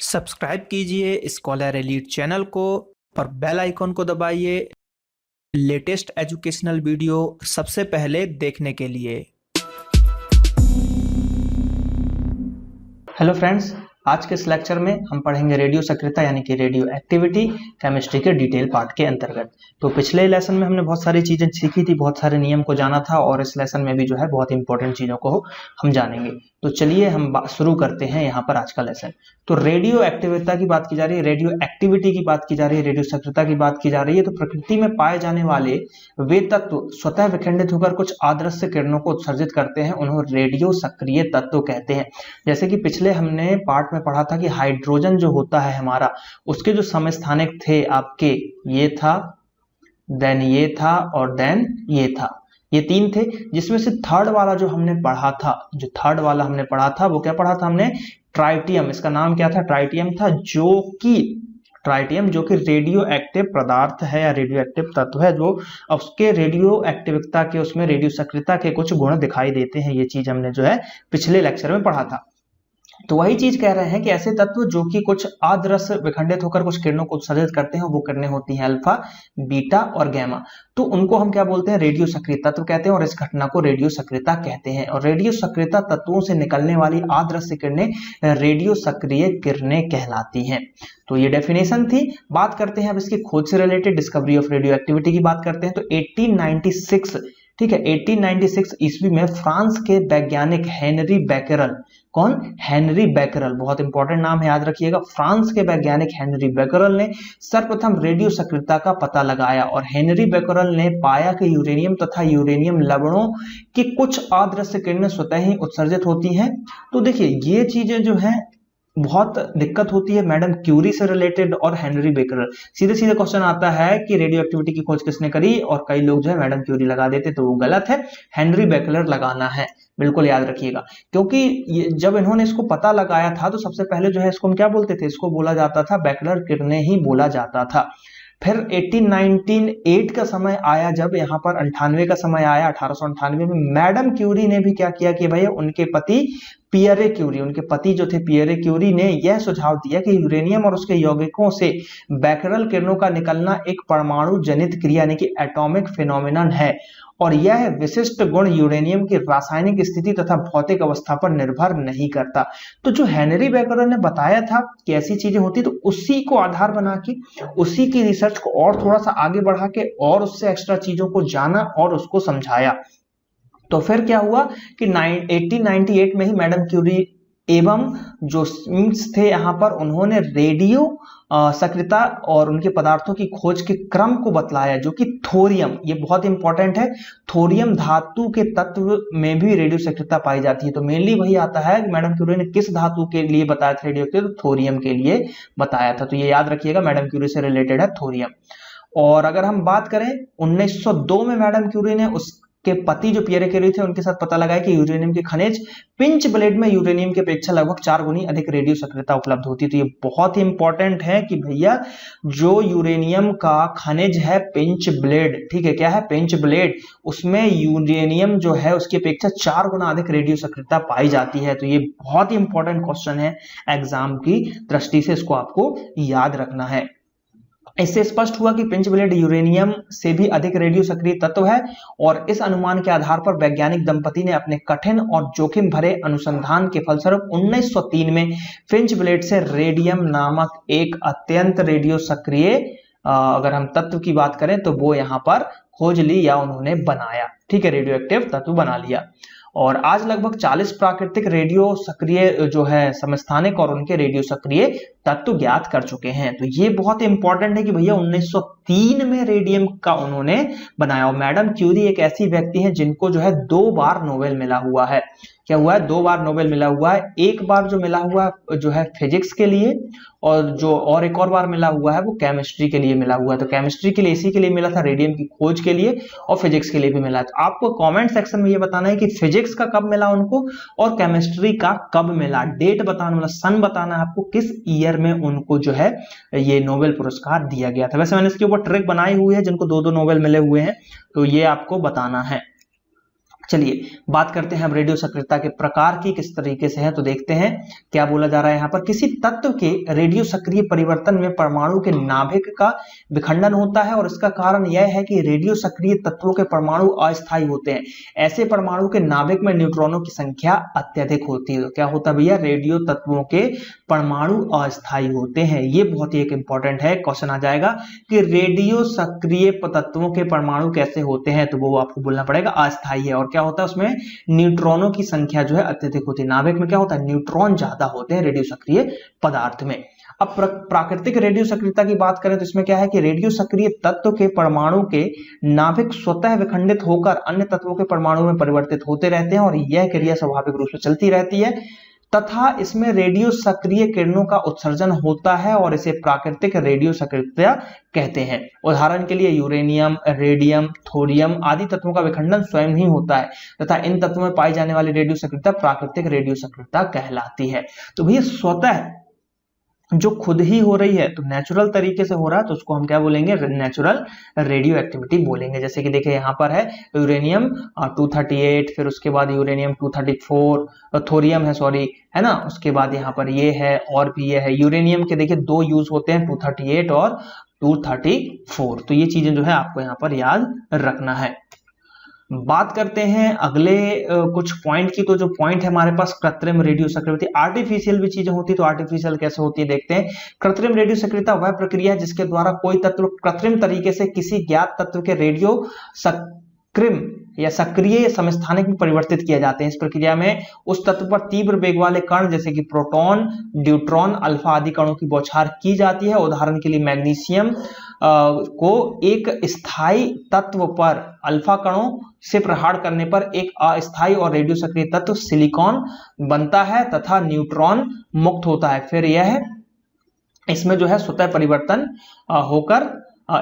Subscribe कीजिए scholar elite channel को और बेल आइकॉन को दबाइए लेटेस्ट एजुकेशनल वीडियो सबसे पहले देखने के लिए। हेलो फ्रेंड्स, आज के इस लेक्चर में हम पढ़ेंगे रेडियो सक्रियता यानी कि रेडियो एक्टिविटी केमिस्ट्री के डिटेल पार्ट के अंतर्गत। तो पिछले लेसन में हमने बहुत सारी चीजें सीखी थी, बहुत सारे नियम को जाना था और इस लेसन में भी जो है बहुत इंपॉर्टेंट चीजों को हम जानेंगे। तो चलिए हम शुरू करते हैं यहाँ पर आज का लेसन। तो रेडियो एक्टिविता की बात की जा रही है, रेडियो एक्टिविटी की बात की जा रही है, रेडियो सक्रियता की बात की जा रही है। तो प्रकृति में पाए जाने वाले वे तत्व स्वतः विखंडित होकर कुछ अदृश्य किरणों को उत्सर्जित करते हैं, उन्हें रेडियो सक्रिय तत्व कहते हैं। जैसे कि पिछले हमने पार्ट में पढ़ा था कि हाइड्रोजन जो होता है हमारा, उसके जो समस्थानिक थे आपके, ये था, देन ये था और देन ये था, ये तीन थे। जिसमें से थर्ड वाला जो हमने पढ़ा था, जो थर्ड वाला हमने पढ़ा था वो क्या पढ़ा था हमने? ट्राइटियम। इसका नाम क्या था? ट्राइटियम था, ट्राइटियम जो कि रेडियो एक्टिव पदार्थ है या रेडियो एक्टिव तत्व है, जो उसके रेडियो एक्टिविता के, उसमें रेडियो सक्रियता के कुछ गुण दिखाई देते हैं। ये चीज हमने जो है पिछले लेक्चर में पढ़ा था। तो वही चीज कह रहे हैं कि ऐसे तत्व जो कि कुछ अदृश्य विखंडित होकर कुछ किरणों को उत्सर्जित करते हैं, वो किरणें होती हैं अल्फा, बीटा और गैमा। तो उनको हम क्या बोलते हैं? रेडियो सक्रिय तत्व कहते हैं और इस घटना को रेडियो सक्रियता कहते हैं। और रेडियो सक्रियता तत्वों से निकलने वाली अदृश्य किरणें रेडियो सक्रिय किरणें कहलाती हैं। तो ये डेफिनेशन थी। बात करते हैं अब इसकी खोज से related, discovery of radio activity की बात करते हैं। तो 1896, ठीक है, 1896 ईस्वी में फ्रांस के वैज्ञानिक हेनरी बैकेरल, कौन? हेनरी बैकेरल, बहुत इंपॉर्टेंट नाम है, याद रखिएगा। फ्रांस के वैज्ञानिक हेनरी बैकेरल ने सर्वप्रथम रेडियो सक्रियता का पता लगाया और हेनरी बैकेरल ने पाया कि यूरेनियम तथा यूरेनियम लवणों की कुछ अदृश्य किरणें स्वतः ही उत्सर्जित होती हैं। तो देखिए ये चीजें जो है बहुत दिक्कत होती है मैडम क्यूरी से रिलेटेड और हेनरी बैकेरल। सीधे सीधे क्वेश्चन आता है कि रेडियो एक्टिविटी की खोज किसने करी, और कई लोग जो है मैडम क्यूरी लगा देते, तो वो गलत है, हेनरी बैकेरल लगाना है, बिल्कुल याद रखिएगा। क्योंकि जब इन्होंने इसको पता लगाया था तो सबसे पहले जो है इसको हम क्या बोलते थे? इसको बोला जाता था बैकेलर किरणें ही बोला जाता था। फिर 1898 का समय आया, जब यहाँ पर 98 का समय आया, 1898 में मैडम क्यूरी ने भी क्या किया कि भैया उनके पति पियरे क्यूरी, उनके पति जो थे पियरे क्यूरी ने यह सुझाव दिया कि यूरेनियम और उसके यौगिकों से बैकेरल किरणों का निकलना एक परमाणु जनित क्रिया यानी कि एटॉमिक फिनोमिनन है और यह विशिष्ट गुण यूरेनियम की रासायनिक स्थिति तथा भौतिक अवस्था पर निर्भर नहीं करता। तो जो हेनरी बैकेरल ने बताया था कि ऐसी चीजें होती, तो उसी को आधार बना के उसी की रिसर्च को और थोड़ा सा आगे बढ़ा के और उससे एक्स्ट्रा चीजों को जाना और उसको समझाया। तो फिर क्या हुआ कि 1898 में ही मैडम क्यूरी एवं जो स्मिथ्स थे यहाँ पर, उन्होंने रेडियो सक्रियता और उनके पदार्थों की खोज के क्रम को बतलाया, जो कि थोरियम, ये बहुत इंपॉर्टेंट है, थोरियम धातु के तत्व में भी रेडियो सक्रियता पाई जाती है। तो मेनली वही आता है कि मैडम क्यूरी ने किस धातु के लिए बताया था रेडियो एक्टिव? तो थोरियम के लिए बताया था। तो ये याद रखिएगा, मैडम क्यूरी से रिलेटेड है थोरियम। और अगर हम बात करें 1902 में मैडम क्यूरी ने के पति जो पियरे क्यूरी थे उनके साथ पता लगाया कि यूरेनियम के खनिज पिंच ब्लेड में यूरेनियम की अपेक्षा लगभग 4 गुनी अधिक रेडियो सक्रियता उपलब्ध होती है। तो ये बहुत ही इंपॉर्टेंट है कि भैया जो यूरेनियम का खनिज है पिंच ब्लेड, ठीक है, क्या है? पिंच ब्लेड, उसमें यूरेनियम जो है उसकी अपेक्षा 4 गुना अधिक रेडियो सक्रियता पाई जाती है। तो ये बहुत ही इंपॉर्टेंट क्वेश्चन है, एग्जाम की दृष्टि से इसको आपको याद रखना है। इससे स्पष्ट हुआ कि पिंच ब्लेड यूरेनियम से भी अधिक रेडियो सक्रिय तत्व है और इस अनुमान के आधार पर वैज्ञानिक दंपति ने अपने कठिन और जोखिम भरे अनुसंधान के फलस्वरूप 1903 में पिंच ब्लेड से रेडियम नामक एक अत्यंत रेडियो सक्रिय अगर हम तत्व की बात करें तो वो यहाँ पर खोज ली या उन्होंने बनाया, ठीक है, रेडियो एक्टिव तत्व बना लिया। और आज लगभग 40 प्राकृतिक रेडियो सक्रिय जो है समस्थानिक और उनके रेडियो सक्रिय तत्व ज्ञात कर चुके हैं। तो ये बहुत इंपॉर्टेंट है कि भैया 1903 में रेडियम का उन्होंने बनाया। और मैडम क्यूरी एक ऐसी व्यक्ति है जिनको जो है 2 बार नोबेल मिला हुआ है। क्या हुआ है? 2 बार नोबेल मिला हुआ है। एक बार जो मिला हुआ जो है फिजिक्स के लिए, और एक और बार मिला हुआ है वो केमिस्ट्री के लिए मिला हुआ है। तो केमिस्ट्री के लिए इसी के लिए मिला था, रेडियम की खोज के लिए, और फिजिक्स के लिए भी मिला। तो आपको कमेंट सेक्शन में ये बताना है कि फिजिक्स का कब मिला उनको और केमिस्ट्री का कब मिला। डेट बताना, मतलब सन बताना है आपको, किस ईयर में उनको जो है ये नोबेल पुरस्कार दिया गया था। वैसे मैंने इसके ऊपर ट्रिक बनाई हुई है जिनको 2-2 नोबेल मिले हुए हैं, तो ये आपको बताना है। चलिए बात करते हैं हम रेडियो सक्रियता के प्रकार की किस तरीके से है। तो देखते हैं क्या बोला जा रहा है यहाँ पर। किसी तत्व के रेडियो सक्रिय परिवर्तन में परमाणु के नाभिक का विखंडन होता है और इसका कारण यह है कि रेडियो सक्रिय तत्वों के परमाणु अस्थायी होते हैं। ऐसे परमाणु के नाभिक में न्यूट्रॉनों की संख्या अत्यधिक होती है। तो क्या होता है भैया, रेडियो तत्वों के परमाणु अस्थायी होते हैं। ये बहुत ही एक इंपॉर्टेंट है, क्वेश्चन आ जाएगा कि रेडियो सक्रिय तत्वों के परमाणु कैसे होते हैं, तो वो आपको बोलना पड़ेगा अस्थायी है। और क्या होता है उसमें न्यूट्रॉनों की संख्या जो है अत्यधिक होती है। नाभिक में क्या होता है, न्यूट्रॉन ज्यादा होते हैं रेडियो सक्रिय पदार्थ में। अब प्राकृतिक रेडियो सक्रियता की बात करें तो इसमें क्या है कि रेडियो सक्रिय तत्व के परमाणु के नाभिक स्वतः विखंडित होकर अन्य तत्वों के परमाणु में परिवर्तित होते रहते हैं और यह क्रिया स्वाभाविक रूप से चलती रहती है तथा इसमें रेडियो सक्रिय किरणों का उत्सर्जन होता है और इसे प्राकृतिक रेडियो सक्रियता कहते हैं। उदाहरण के लिए यूरेनियम, रेडियम, थोरियम आदि तत्वों का विखंडन स्वयं ही होता है तथा इन तत्वों में पाई जाने वाली रेडियो सक्रियता प्राकृतिक रेडियो सक्रियता कहलाती है। तो भैया स्वतः जो खुद ही हो रही है, तो नेचुरल तरीके से हो रहा है, तो उसको हम क्या बोलेंगे, नेचुरल रेडियो एक्टिविटी बोलेंगे। जैसे कि देखिए यहाँ पर है यूरेनियम 238, फिर उसके बाद यूरेनियम 234, थोरियम है सॉरी, है ना, उसके बाद यहाँ पर ये है और भी ये है। यूरेनियम के देखिए दो यूज होते हैं, 238 और 234। तो ये चीजें जो है आपको यहाँ पर याद रखना है। बात करते हैं अगले कुछ पॉइंट की। तो जो पॉइंट है हमारे पास कृत्रिम रेडियो सक्रियता, आर्टिफिशियल भी चीजें होती है। तो आर्टिफिशियल कैसे होती है देखते हैं। कृत्रिम रेडियो सक्रियता वह प्रक्रिया है जिसके द्वारा कोई तत्व कृत्रिम तरीके से किसी ज्ञात तत्व के रेडियो सक्रिय या सक्रिय समस्थानिक में परिवर्तित किए जाते हैं। इस प्रक्रिया में उस तत्व पर तीव्र वेग वाले कण जैसे कि प्रोटॉन, न्यूट्रॉन, अल्फा आदि कणों की बौछार की जाती है। उदाहरण के लिए मैग्नीशियम को एक स्थायी तत्व पर अल्फा कणों से प्रहार करने पर एक अस्थायी और रेडियो सक्रिय तत्व सिलिकॉन बनता है तथा न्यूट्रॉन मुक्त होता है। फिर यह इसमें जो है स्वतः परिवर्तन होकर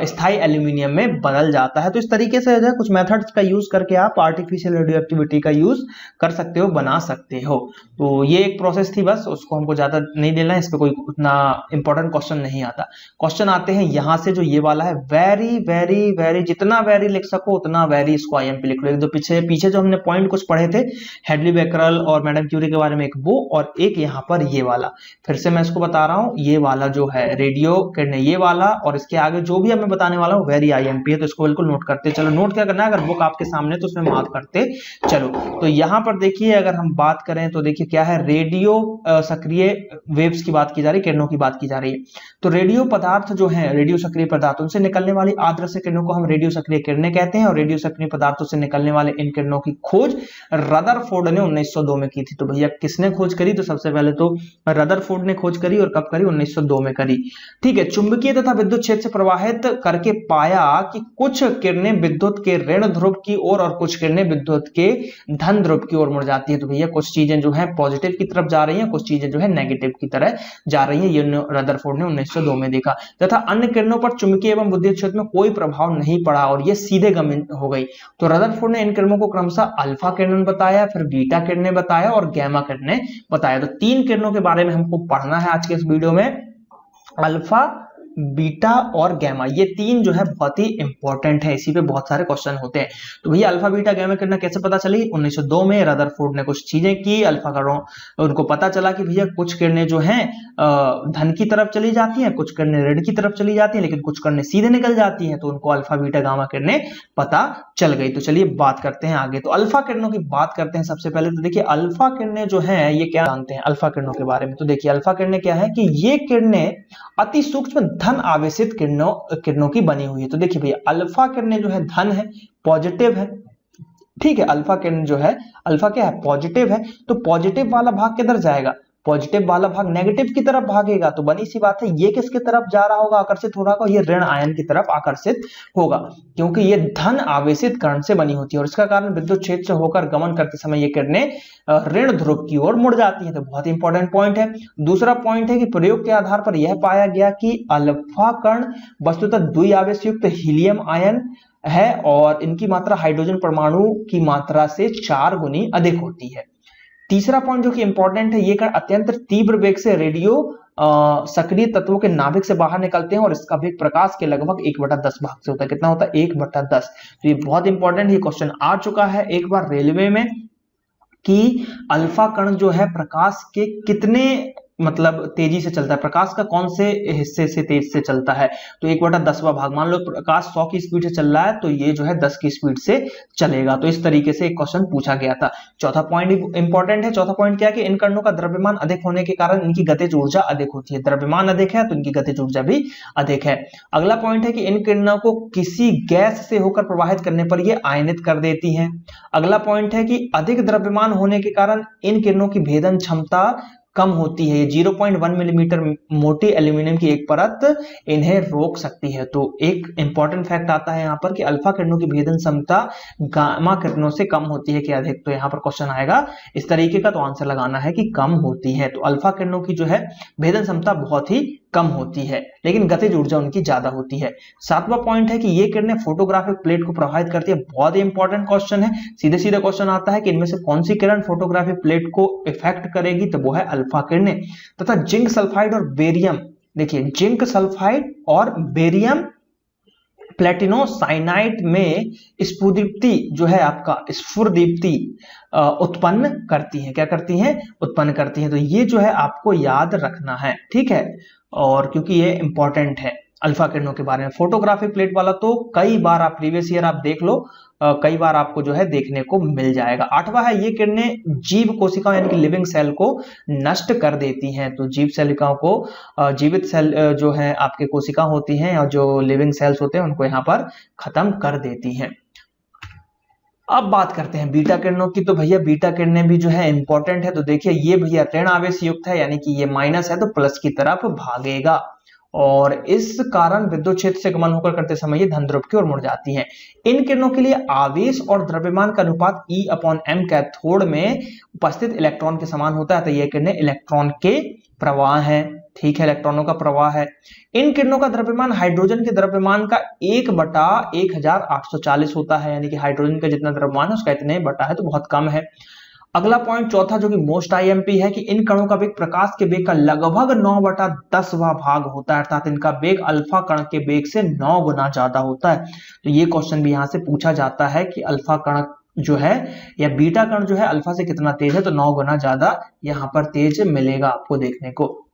स्थायी एल्यूमिनियम में बदल जाता है। तो इस तरीके से जो है कुछ मेथड्स का यूज करके आप आर्टिफिशियल रेडियो एक्टिविटी का यूज कर सकते हो, बना सकते हो। तो ये एक प्रोसेस थी, बस उसको हमको ज्यादा नहीं लेना है, इस पे कोई उतना इंपॉर्टेंट क्वेश्चन नहीं आता। क्वेश्चन आते हैं यहाँ से, जो ये वाला है वेरी वेरी वेरी, जितना वेरी लिख सको उतना वेरी इसको आईएमपी लिख लो। एक दो पीछे जो हमने पॉइंट कुछ पढ़े थे हेडली बेकरल और मैडम क्यूरी के बारे में, एक वो और एक यहाँ पर ये वाला, फिर से मैं इसको बता रहा हूँ, ये वाला जो है रेडियो किरणें, ये वाला, और इसके आगे जो भी मैं बताने वाला हूं वेरी आईएमपी है। तो इसको बिल्कुल नोट करते चलो। नोट क्या करना है, अगर बुक आपके सामने तो उसमें मार्क करते चलो। तो यहां पर देखिए अगर हम बात करें तो देखिए क्या है, रेडियो सक्रिय वेव्स की बात की जा रही है, किरणों की बात की जा रही है। तो रेडियो पदार्थ जो है, रेडियो सक्रिय पदार्थ, उनसे निकलने वाली आदर्श किरणों को हम रेडियो सक्रिय किरणें कहते हैं। और रेडियो सक्रिय पदार्थों से निकलने वाले इन किरणों की खोज रदरफोर्ड ने 1902 में की थी। तो भैया किसने खोज करी, तो सबसे पहले तो रदरफोर्ड ने खोज करी, और कब करी, 1902 में करी। ठीक है। चुंबकीय तथा विद्युत क्षेत्र से प्रवाहित करके पाया कि कुछ किरणें विद्युत के ऋण ध्रुव की ओर और कुछ किरणें विद्युत के धन ध्रुव की ओर मुड़ जाती है। तो भैया कुछ चीजें जो है पॉजिटिव की तरफ जा रही हैं, कुछ चीजें जो है नेगेटिव की तरह जा रही हैं। ये रदरफोर्ड ने 1902 में देखा। तथा अन्य किरणों पर चुंबकीय एवं विद्युत क्षेत्र में कोई प्रभाव नहीं पड़ा और ये सीधे गमन हो गई। तो रदरफोर्ड ने इन किरणों को क्रमशः अल्फा किरण बताया, फिर बीटा किरणें बताया और गैमा किरणें बताया। तो तीन किरणों के बारे में हमको पढ़ना है आज के इस वीडियो में, अल्फा, बीटा और गैमा। ये तीन जो है बहुत ही इंपॉर्टेंट है, इसी पे बहुत सारे क्वेश्चन होते हैं। तो भैया अल्फा बीटा गैमा किरणें कैसे पता चली, 1902 में रदरफोर्ड ने कुछ चीजें की। अल्फा किरणों उनको पता चला कि भैया कुछ किरणें जो हैं धन की तरफ चली जाती हैं, कुछ किरणें ऋण की तरफ चली जाती हैं, लेकिन कुछ किरणें सीधे निकल जाती हैं। तो उनको अल्फा बीटा गामा किरणें पता चल गई। तो चलिए बात करते हैं आगे। तो अल्फा किरणों की बात करते हैं सबसे पहले। तो देखिए अल्फा किरणें जो है ये क्या जानते हैं अल्फा किरणों के बारे में। तो देखिए अल्फा किरणें क्या है कि ये किरणें अति सूक्ष्म धन आवेशित किरणों की बनी हुई है। तो देखिए भैया अल्फा किरणें जो है धन है, पॉजिटिव है। ठीक है। अल्फा किरण जो है, अल्फा क्या है, पॉजिटिव है। तो पॉजिटिव वाला भाग किधर जाएगा, पॉजिटिव वाला भाग नेगेटिव की तरफ भागेगा। तो बनी सी बात है, ये किसकी तरफ जा रहा होगा, आकर्षित हो रहा होगा, ये ऋण आयन की तरफ आकर्षित होगा, क्योंकि ये धन आवेशित कण से बनी होती है और इसका कारण विद्युत क्षेत्र से होकर गमन करते समय ये किरणें ऋण ध्रुव की ओर मुड़ जाती है। तो बहुत इंपॉर्टेंट पॉइंट है। दूसरा पॉइंट है कि प्रयोग के आधार पर यह पाया गया कि अल्फा कण वस्तुतः द्विआवेश युक्त हीलियम आयन है और इनकी मात्रा हाइड्रोजन परमाणु की मात्रा से 4 गुनी अधिक होती है। तीसरा पॉइंट जो कि इंपॉर्टेंट है, ये कण अत्यंत तीव्र वेग से रेडियो सक्रिय तत्वों के नाभिक से बाहर निकलते हैं और इसका वेग प्रकाश के लगभग 1/10 भाग से होता है। कितना होता है? 1/10। तो ये बहुत इंपॉर्टेंट, ये क्वेश्चन आ चुका है एक बार रेलवे में कि अल्फा कण जो है प्रकाश के कितने मतलब तेजी से चलता है, प्रकाश का कौन से हिस्से से तेज से चलता है। तो 1/10वां भाग, मान लो प्रकाश 100 की स्पीड से चल रहा है तो ये जो है 10 की स्पीड से चलेगा। तो इस तरीके से एक क्वेश्चन पूछा गया था। चौथा पॉइंट इंपॉर्टेंट है। चौथा पॉइंट क्या है कि इन कणों का द्रव्यमान अधिक होने के कारण इनकी गतिज ऊर्जा अधिक होती है। द्रव्यमान अधिक है तो इनकी गतिज ऊर्जा भी अधिक है। अगला पॉइंट है कि इन किरणों को किसी गैस से होकर प्रवाहित करने पर ये आयनित कर देती हैं। अगला पॉइंट है कि अधिक द्रव्यमान होने के कारण इन किरणों की भेदन क्षमता कम होती है। 0.1 मिलीमीटर मोटी एल्यूमिनियम की एक परत इन्हें रोक सकती है। तो एक इंपॉर्टेंट फैक्ट आता है यहाँ पर कि अल्फा किरणों की भेदन क्षमता गामा किरणों से कम होती है कि अधिक। तो यहाँ पर क्वेश्चन आएगा इस तरीके का, तो आंसर लगाना है कि कम होती है। तो अल्फा किरणों की जो है भेदन क्षमता बहुत ही कम होती है, लेकिन गतिज ऊर्जा उनकी ज्यादा होती है। सातवां पॉइंट है कि ये किरणें फोटोग्राफिक प्लेट को प्रभावित करती है। बहुत ही इंपॉर्टेंट क्वेश्चन है। सीधे सीधे क्वेश्चन आता है कि इनमें से कौन सी किरण फोटोग्राफिक प्लेट को इफेक्ट करेगी, तो वो है अल्फा किरणें। तथा जिंक सल्फाइड और बेरियम, देखिए जिंक सल्फाइड और बेरियम प्लेटिनोसाइनाइड में स्फुरदीप्ति जो है आपका स्फुरदीप्ति उत्पन्न करती है। क्या करती हैं? उत्पन्न करती हैं। तो ये जो है आपको याद रखना है, ठीक है। और क्योंकि ये इंपॉर्टेंट है अल्फा किरणों के बारे में। फोटोग्राफिक प्लेट वाला तो कई बार आप प्रीवियस ईयर आप देख लो, कई बार आपको जो है देखने को मिल जाएगा। आठवां है ये किरणें जीव कोशिकाओं यानी कि लिविंग सेल को नष्ट कर देती हैं। तो जीव सेलिकाओं को जीवित सेल जो है आपके कोशिका होती हैं और जो लिविंग सेल्स होते हैं उनको यहाँ पर खत्म कर देती हैं। अब बात करते हैं बीटा किरणों की। तो भैया बीटा किरणें भी जो है इंपॉर्टेंट है। तो देखिए ये भैया ऋण आवेश युक्त है, यानी कि ये माइनस है तो प्लस की तरफ भागेगा और इस कारण विद्युत क्षेत्र से गमन होकर करते समय ये धन ध्रुव की ओर मुड़ जाती हैं। इन किरणों के लिए आवेश और द्रव्यमान का अनुपात E/m कैथोड में उपस्थित इलेक्ट्रॉन के समान होता है। तो ये किरणें इलेक्ट्रॉन के प्रवाह है, ठीक है, इलेक्ट्रॉनों का प्रवाह है। इन किरणों का द्रव्यमान हाइड्रोजन के द्रव्यमान का 1/1840 होता है, यानी कि हाइड्रोजन का जितना द्रव्यमान है उसका इतने बटा है, तो बहुत कम है। अगला पॉइंट चौथा जो कि मोस्ट आईएमपी है कि इन कणों का वेग प्रकाश के वेग का लगभग 9/10वां भाग होता है, अर्थात इनका वेग अल्फा कण के वेग से 9 गुना ज्यादा होता है। तो ये क्वेश्चन भी यहां से पूछा जाता है कि अल्फा कण जो है या बीटा कण जो है अल्फा से कितना तेज है, तो 9 गुना ज्यादा यहां पर तेज मिलेगा आपको देखने को।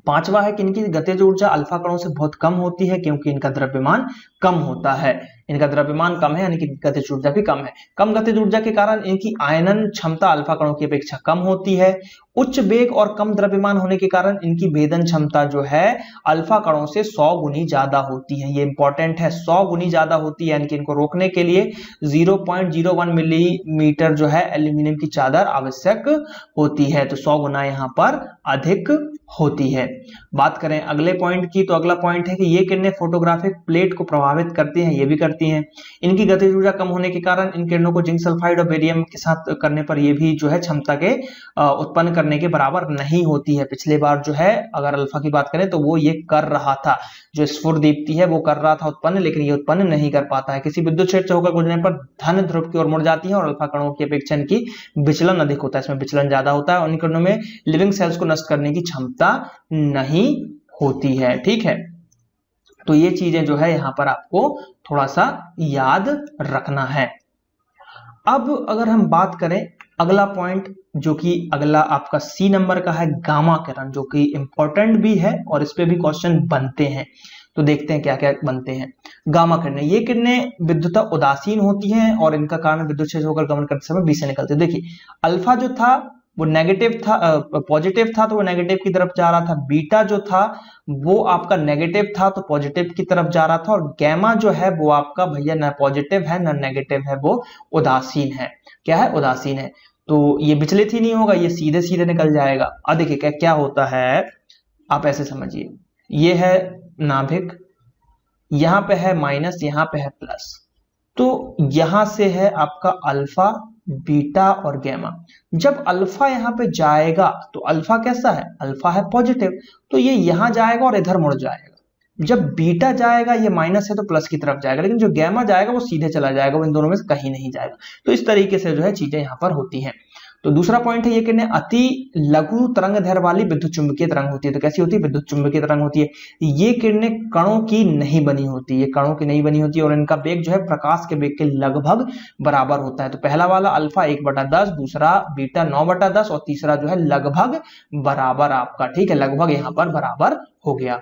पांचवा है कि इनकी गतिज ऊर्जा अल्फा कणों से बहुत कम होती है क्योंकि इनका द्रव्यमान कम होता है। इनका द्रव्यमान कम है यानी कि गतिज ऊर्जा भी कम है। कम गतिज ऊर्जा के कारण इनकी आयनन क्षमता अल्फा कणों की अपेक्षा कम होती है। उच्च वेग और कम द्रव्यमान होने के कारण इनकी भेदन क्षमता जो है अल्फा कणों से 100 गुनी ज्यादा होती है। ये इंपॉर्टेंट है, 100 गुनी ज्यादा होती है, यानी कि इनको रोकने के लिए 0.01 मिलीमीटर जो है एल्यूमिनियम की चादर आवश्यक होती है। तो 100 गुना यहाँ पर अधिक होती है। बात करें अगले पॉइंट की, तो अगला पॉइंट है कि ये किरणें फोटोग्राफिक प्लेट को प्रभावित करती हैं, ये भी करती हैं। इनकी गतिज ऊर्जा कम होने के कारण इन किरणों को जिंक सल्फाइड और बेरियम के साथ करने पर ये भी जो है क्षमता के उत्पन्न करने के बराबर नहीं होती है। पिछले बार जो है अगर अल्फा की बात करें तो वो ये कर रहा था, जो स्फुरदीप्ति है वो कर रहा था उत्पन्न, लेकिन ये उत्पन्न नहीं कर पाता है। किसी विद्युत क्षेत्र से होकर गुजरने पर धन ध्रुव की ओर मुड़ जाती है और अल्फा कणों की अपेक्षा इनकी विचलन अधिक होता है, इसमें विचलन ज्यादा होता है और इन किरणों में लिविंग सेल्स को नष्ट करने की क्षमता नहीं होती है, ठीक है। तो ये चीजें जो है यहां पर आपको थोड़ा सा याद रखना है। अब अगर हम बात करें अगला पॉइंट, जो कि अगला आपका सी नंबर का है, गामा किरण, जो कि इंपॉर्टेंट भी है और इस पे भी क्वेश्चन बनते हैं। तो देखते हैं क्या क्या बनते हैं। गामा किरणें, ये किरणें विद्युत उदासीन होती हैं और इनका कारण विद्युत क्षेत्र होकर गमन करते समय बी से निकलते हैं। देखिए अल्फा जो था वो नेगेटिव था, पॉजिटिव था तो वो नेगेटिव की तरफ जा रहा था। बीटा जो था वो आपका नेगेटिव था तो पॉजिटिव की तरफ जा रहा था। और गैमा जो है वो आपका भैया न पॉजिटिव है न नेगेटिव है, वो उदासीन है। क्या है? उदासीन है। तो ये विचलित ही नहीं होगा, ये सीधे सीधे निकल जाएगा। अब देखिए क्या क्या होता है, आप ऐसे समझिए, ये है नाभिक, यहां पे है माइनस, यहां पे है प्लस। तो यहां से है आपका अल्फा, बीटा और गैमा। जब अल्फा यहां पे जाएगा तो अल्फा कैसा है? अल्फा है पॉजिटिव, तो ये यहां जाएगा और इधर मुड़ जाएगा। जब बीटा जाएगा, ये माइनस है तो प्लस की तरफ जाएगा, लेकिन जो गैमा जाएगा वो सीधे चला जाएगा, वो इन दोनों में से कहीं नहीं जाएगा। तो इस तरीके से जो है चीजें यहां पर होती हैं। तो दूसरा पॉइंट है ये किरणें अति लघु तरंग दैर्घ्य वाली विद्युत चुंबकीय तरंग होती है। तो कैसी होती है? विद्युत चुंबकीय तरंग होती है। ये किरणें कणों की नहीं बनी होती, ये कणों की नहीं बनी होती और इनका वेग जो है प्रकाश के वेग के लगभग बराबर होता है। तो पहला वाला अल्फा 1/10, दूसरा बीटा 9/10 और तीसरा जो है लगभग बराबर आपका, ठीक है, लगभग यहां पर बराबर हो गया।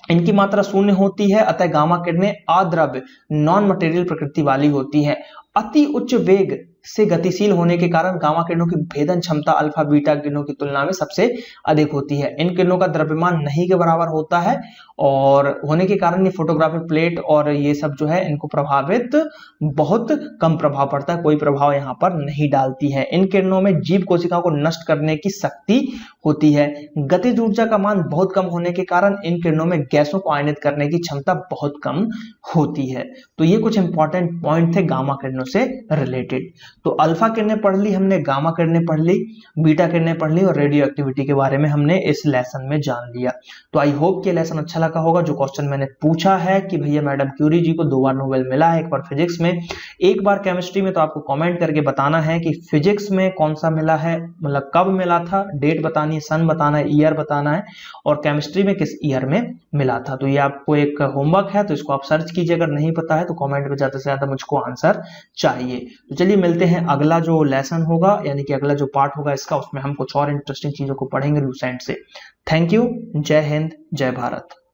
इनकी मात्रा शून्य होती है, अतः गामा किरणें अद्रव्य नॉन मटेरियल प्रकृति वाली होती है। अति उच्च वेग से गतिशील होने के कारण गामा किरणों की भेदन क्षमता अल्फा बीटा किरणों की तुलना में सबसे अधिक होती है। इन किरणों का द्रव्यमान नहीं के बराबर होता है और होने के कारण ये फोटोग्राफिक प्लेट और ये सब जो है इनको प्रभावित बहुत कम प्रभाव पड़ता है, कोई प्रभाव यहाँ पर नहीं डालती है। इन किरणों में जीव कोशिकाओं को नष्ट करने की शक्ति होती है। गतिज ऊर्जा का मान बहुत कम होने के कारण इन किरणों में गैसों को आयनित करने की क्षमता बहुत कम होती है। तो ये कुछ इंपॉर्टेंट पॉइंट थे गामा किरणों से रिलेटेड। तो अल्फा किरणें पढ़ ली हमने, गामा किरणें पढ़ ली, बीटा किरणें पढ़ ली और रेडियो एक्टिविटी के बारे में हमने इस लेसन में जान लिया। तो आई होप कि लेसन अच्छा लगा होगा। जो क्वेश्चन मैंने पूछा है कि भैया मैडम क्यूरी जी को 2 बार नोबेल मिला है, एक बार फिजिक्स में, एक बार केमिस्ट्री में, तो आपको कमेंट करके बताना है कि फिजिक्स में कौन सा मिला है, मतलब कब मिला था, डेट बतानी है, सन बताना है, ईयर बताना है, और केमिस्ट्री में किस ईयर में मिला था। तो ये आपको एक होमवर्क है, तो इसको आप सर्च कीजिए। अगर नहीं पता है तो कमेंट में ज्यादा से ज्यादा मुझको आंसर चाहिए। तो चलिए मिलते हैं अगला जो लेसन होगा, यानी कि अगला जो पार्ट होगा इसका, उसमें हम कुछ और इंटरेस्टिंग चीजों को पढ़ेंगे लूसेंट से। Thank you. जय हिंद, जय भारत।